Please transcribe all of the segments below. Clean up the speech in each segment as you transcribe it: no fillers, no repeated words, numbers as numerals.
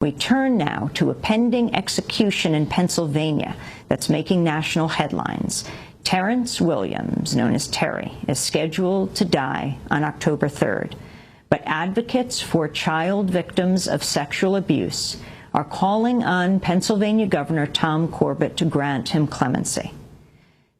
We turn now to a pending execution in Pennsylvania that's making national headlines. Terrance Williams, known as Terry, is scheduled to die on October 3rd. But advocates for child victims of sexual abuse are calling on Pennsylvania Governor Tom Corbett to grant him clemency.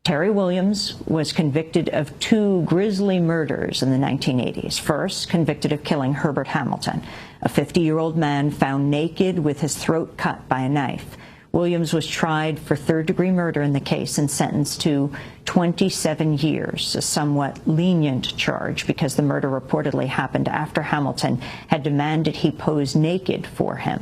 Terry Williams was convicted of 2 grisly murders in the 1980s. First, convicted of killing Herbert Hamilton, a 50-year-old man found naked with his throat cut by a knife. Williams was tried for third-degree murder in the case and sentenced to 27 years, a somewhat lenient charge because the murder reportedly happened after Hamilton had demanded he pose naked for him.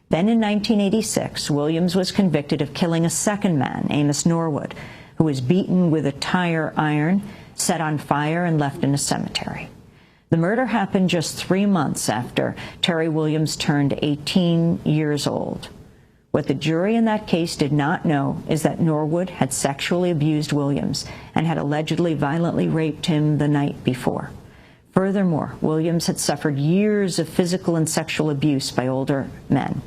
Then in 1986, Williams was convicted of killing a second man, Amos Norwood, who was beaten with a tire iron, set on fire, and left in a cemetery. The murder happened just 3 months after Terry Williams turned 18 years old. What the jury in that case did not know is that Norwood had sexually abused Williams and had allegedly violently raped him the night before. Furthermore, Williams had suffered years of physical and sexual abuse by older men.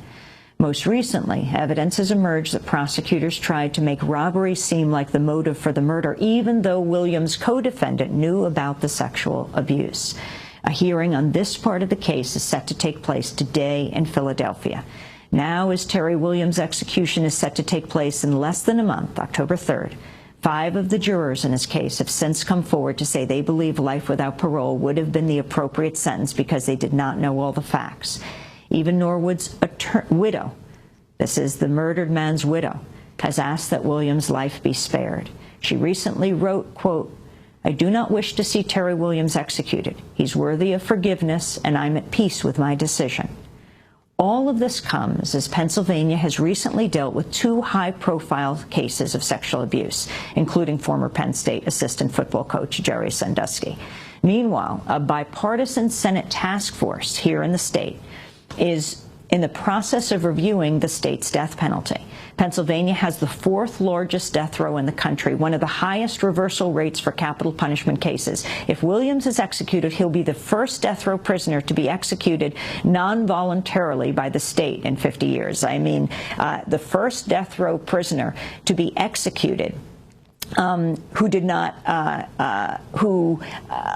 Most recently, evidence has emerged that prosecutors tried to make robbery seem like the motive for the murder, even though Williams' co-defendant knew about the sexual abuse. A hearing on this part of the case is set to take place today in Philadelphia. Now, as Terry Williams' execution is set to take place in less than a month, October 3rd, 5 of the jurors in his case have since come forward to say they believe life without parole would have been the appropriate sentence because they did not know all the facts. Even Norwood's widow, this is the murdered man's widow, has asked that Williams' life be spared. She recently wrote, quote, "I do not wish to see Terry Williams executed. He's worthy of forgiveness, and I'm at peace with my decision." All of this comes as Pennsylvania has recently dealt with 2 high-profile cases of sexual abuse, including former Penn State assistant football coach Jerry Sandusky. Meanwhile, a bipartisan Senate task force here in the state is in the process of reviewing the state's death penalty. Pennsylvania has the 4th largest death row in the country, one of the highest reversal rates for capital punishment cases. If Williams is executed, he'll be the first death row prisoner to be executed non-voluntarily by the state in 50 years. I mean, the first death row prisoner to be executed who did not,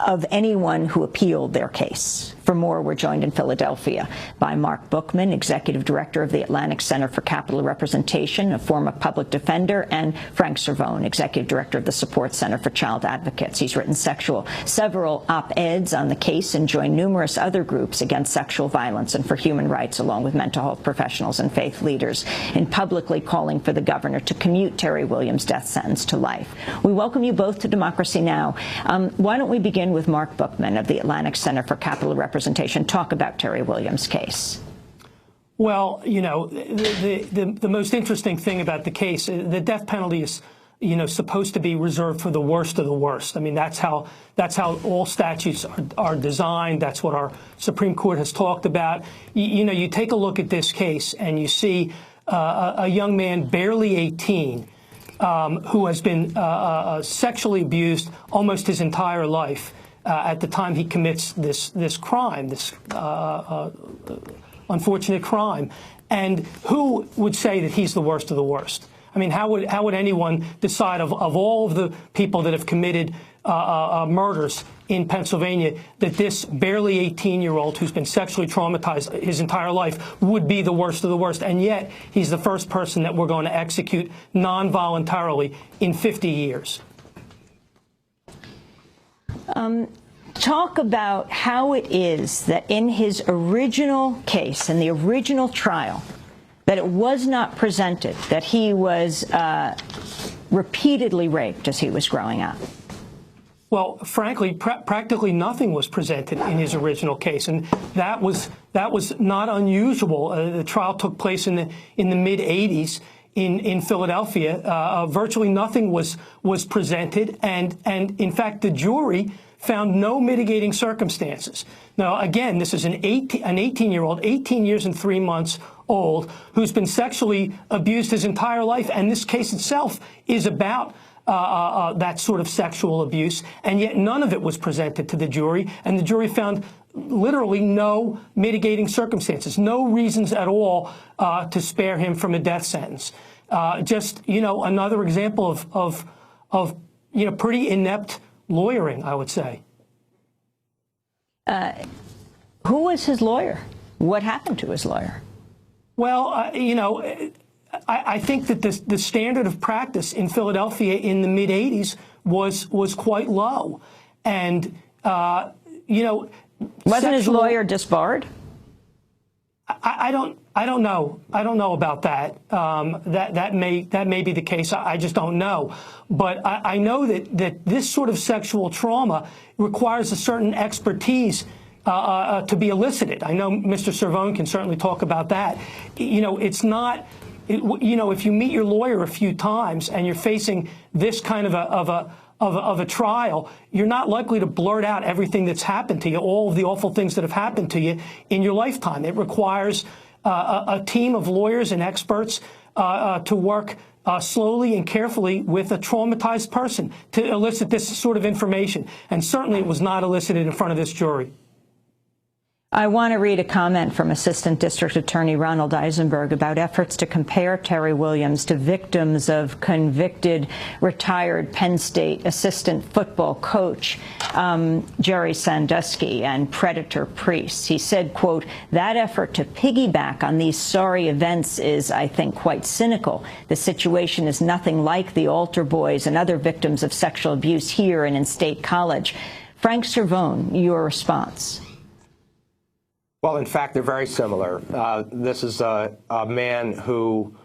of anyone who appealed their case. For more, we're joined in Philadelphia by Mark Bookman, Executive Director of the Atlantic Center for Capital Representation, a former public defender, and Frank Cervone, Executive Director of the Support Center for Child Advocates. He's written several op-eds on the case and joined numerous other groups against sexual violence and for human rights, along with mental health professionals and faith leaders, in publicly calling for the governor to commute Terry Williams' death sentence to life. We welcome you both to Democracy Now! Why don't we begin with Mark Bookman of the Atlantic Center for Capital Representation. Talk about Terry Williams' case. Well, you know, the most interesting thing about the case, the death penalty is, you know, supposed to be reserved for the worst of the worst. I mean, that's how all statutes are designed. That's what our Supreme Court has talked about. You know, you take a look at this case and you see a young man, barely 18, who has been sexually abused almost his entire life. At the time he commits this crime, this unfortunate crime. And who would say that he's the worst of the worst? I mean, how would anyone decide of all of the people that have committed murders in Pennsylvania that this barely 18-year-old who's been sexually traumatized his entire life would be the worst of the worst? And yet he's the first person that we're going to execute non-voluntarily in 50 years. Talk about how it is that in his original case, in the original trial, that it was not presented that he was repeatedly raped as he was growing up. Well, frankly, practically nothing was presented in his original case, and that was not unusual. The trial took place in the mid-'80s. In Philadelphia, virtually nothing was presented, and in fact the jury found no mitigating circumstances. Now, again, this is an 18-year-old, 18 years and 3 months old, who's been sexually abused his entire life, and this case itself is about that sort of sexual abuse, and yet none of it was presented to the jury, and the jury found literally no mitigating circumstances, no reasons at all to spare him from a death sentence. Just, another example of pretty inept lawyering, I would say. Who was his lawyer? What happened to his lawyer? Well, I think that the standard of practice in Philadelphia in the mid-'80s was quite low. And, wasn't his lawyer disbarred? I don't know. I don't know about that. That may be the case. I just don't know. But I know that this sort of sexual trauma requires a certain expertise to be elicited. I know Mr. Cervone can certainly talk about that. It's not. If you meet your lawyer a few times and you're facing this kind of a trial, you're not likely to blurt out everything that's happened to you, all of the awful things that have happened to you in your lifetime. It requires a team of lawyers and experts to work slowly and carefully with a traumatized person to elicit this sort of information. And certainly it was not elicited in front of this jury. I want to read a comment from Assistant District Attorney Ronald Eisenberg about efforts to compare Terry Williams to victims of convicted retired Penn State assistant football coach Jerry Sandusky and predator priests. He said, quote, "That effort to piggyback on these sorry events is, I think, quite cynical. The situation is nothing like the altar boys and other victims of sexual abuse here and in State College." Frank Cervone, your response. Well, in fact, they're very similar. This is a man who,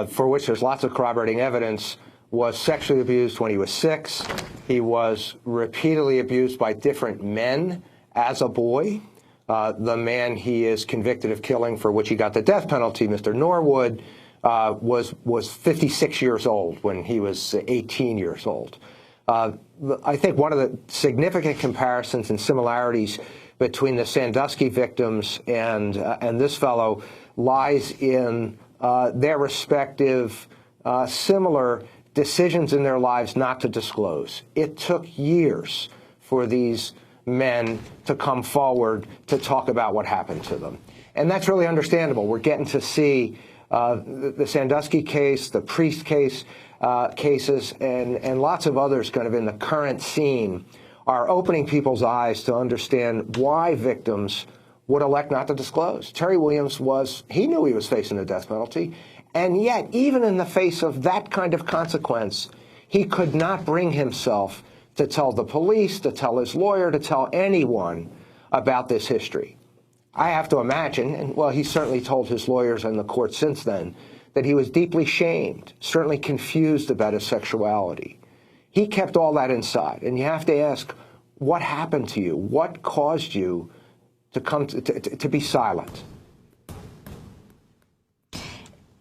for which there's lots of corroborating evidence, was sexually abused when he was 6. He was repeatedly abused by different men as a boy. The man he is convicted of killing, for which he got the death penalty, Mr. Norwood, was 56 years old when he was 18 years old. I think one of the significant comparisons and similarities between the Sandusky victims and this fellow lies in their respective similar decisions in their lives not to disclose. It took years for these men to come forward to talk about what happened to them. And that's really understandable. We're getting to see the Sandusky case, the Priest case, cases, and lots of others kind of in the current scene are opening people's eyes to understand why victims would elect not to disclose. Terry Williams he knew he was facing a death penalty, and yet, even in the face of that kind of consequence, he could not bring himself to tell the police, to tell his lawyer, to tell anyone about this history. I have to imagine, and well, he certainly told his lawyers and the court since then, that he was deeply shamed, certainly confused about his sexuality. He kept all that inside, and you have to ask, what happened to you? What caused you to come to be silent?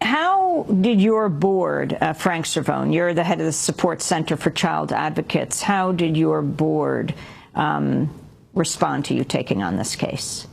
How did your board, Frank Cervone, you're the head of the Support Center for Child Advocates, how did your board respond to you taking on this case?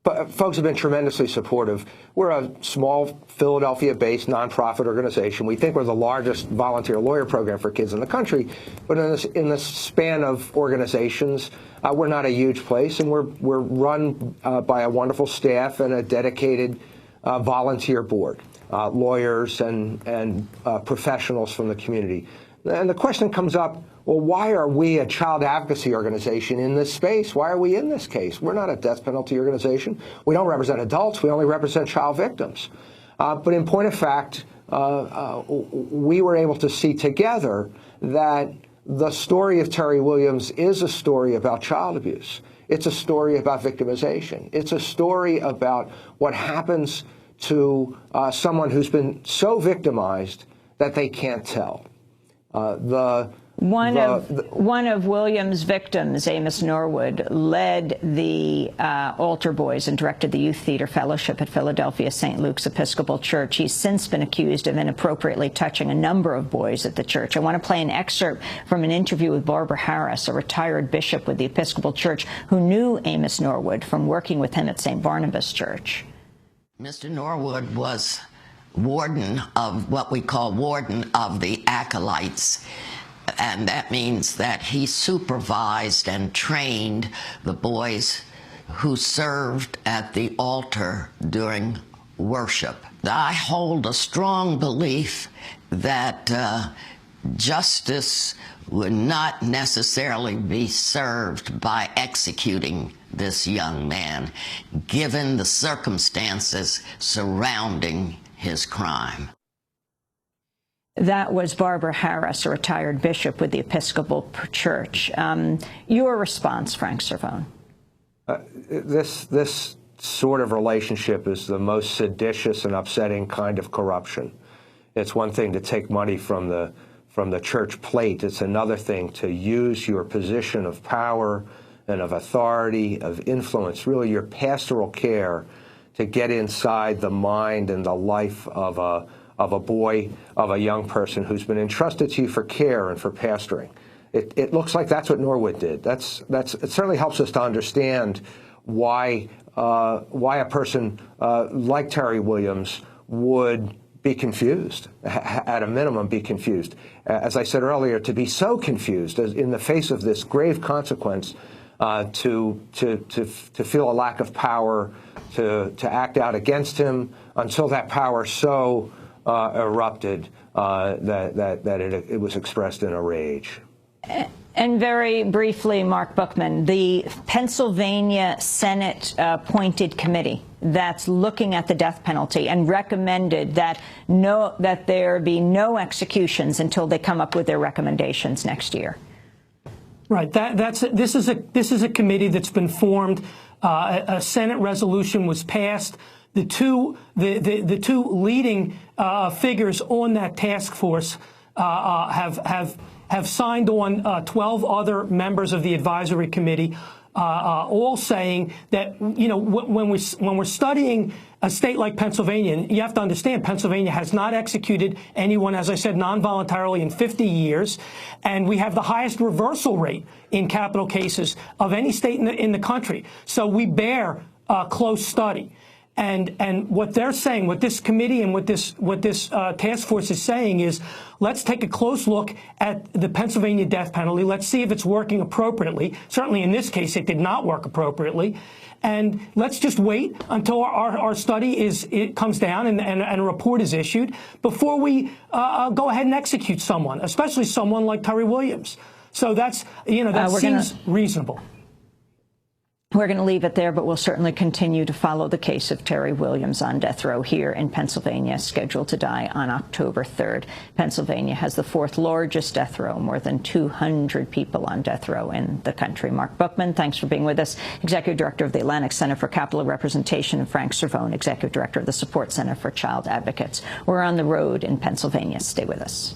But folks have been tremendously supportive. We're a small Philadelphia-based nonprofit organization. We think we're the largest volunteer lawyer program for kids in the country. But in the span of organizations, we're not a huge place, and we're run by a wonderful staff and a dedicated volunteer board, lawyers and professionals from the community. And the question comes up, well, why are we a child advocacy organization in this space? Why are we in this case? We're not a death penalty organization. We don't represent adults. We only represent child victims. But in point of fact, we were able to see together that the story of Terry Williams is a story about child abuse. It's a story about victimization. It's a story about what happens to someone who's been so victimized that they can't tell. One of Williams' victims, Amos Norwood, led the altar boys and directed the Youth Theater Fellowship at Philadelphia St. Luke's Episcopal Church. He's since been accused of inappropriately touching a number of boys at the church. I want to play an excerpt from an interview with Barbara Harris, a retired bishop with the Episcopal Church who knew Amos Norwood from working with him at St. Barnabas Church. Mr. Norwood was warden of what we call warden of the acolytes. And that means that he supervised and trained the boys who served at the altar during worship. I hold a strong belief that justice would not necessarily be served by executing this young man, given the circumstances surrounding his crime. That was Barbara Harris, a retired bishop with the Episcopal Church. Your response, Frank Cervone? This sort of relationship is the most seditious and upsetting kind of corruption. It's one thing to take money from the church plate. It's another thing to use your position of power and of authority, of influence, really your pastoral care, to get inside the mind and the life of a boy, of a young person who's been entrusted to you for care and for pastoring. It looks like that's what Norwood did. It certainly helps us to understand why a person like Terry Williams would be confused, at a minimum be confused. As I said earlier, to be so confused as in the face of this grave consequence, to feel a lack of power, to act out against him until that power so erupted that it was expressed in a rage. And very briefly, Mark Bookman, the Pennsylvania Senate appointed committee that's looking at the death penalty and recommended that there be no executions until they come up with their recommendations next year. Right. This is a committee that's been formed. A Senate resolution was passed. The two leading figures on that task force have signed on 12 other members of the advisory committee, all saying that, you know, when we're studying a state like Pennsylvania, and you have to understand Pennsylvania has not executed anyone, as I said, non-voluntarily in 50 years, and we have the highest reversal rate in capital cases of any state in the country. So we bear close study. And what they're saying, what this committee and what this task force is saying is, let's take a close look at the Pennsylvania death penalty. Let's see if it's working appropriately. Certainly in this case, it did not work appropriately. And let's just wait until our study comes down and a report is issued before we go ahead and execute someone, especially someone like Terry Williams. So that's, you know, that seems reasonable. We're going to leave it there, but we'll certainly continue to follow the case of Terry Williams on death row here in Pennsylvania, scheduled to die on October 3rd. Pennsylvania has the fourth largest death row, more than 200 people on death row in the country. Mark Bookman, thanks for being with us. Executive Director of the Atlantic Center for Capital Representation, and Frank Cervone, Executive Director of the Support Center for Child Advocates. We're on the road in Pennsylvania. Stay with us.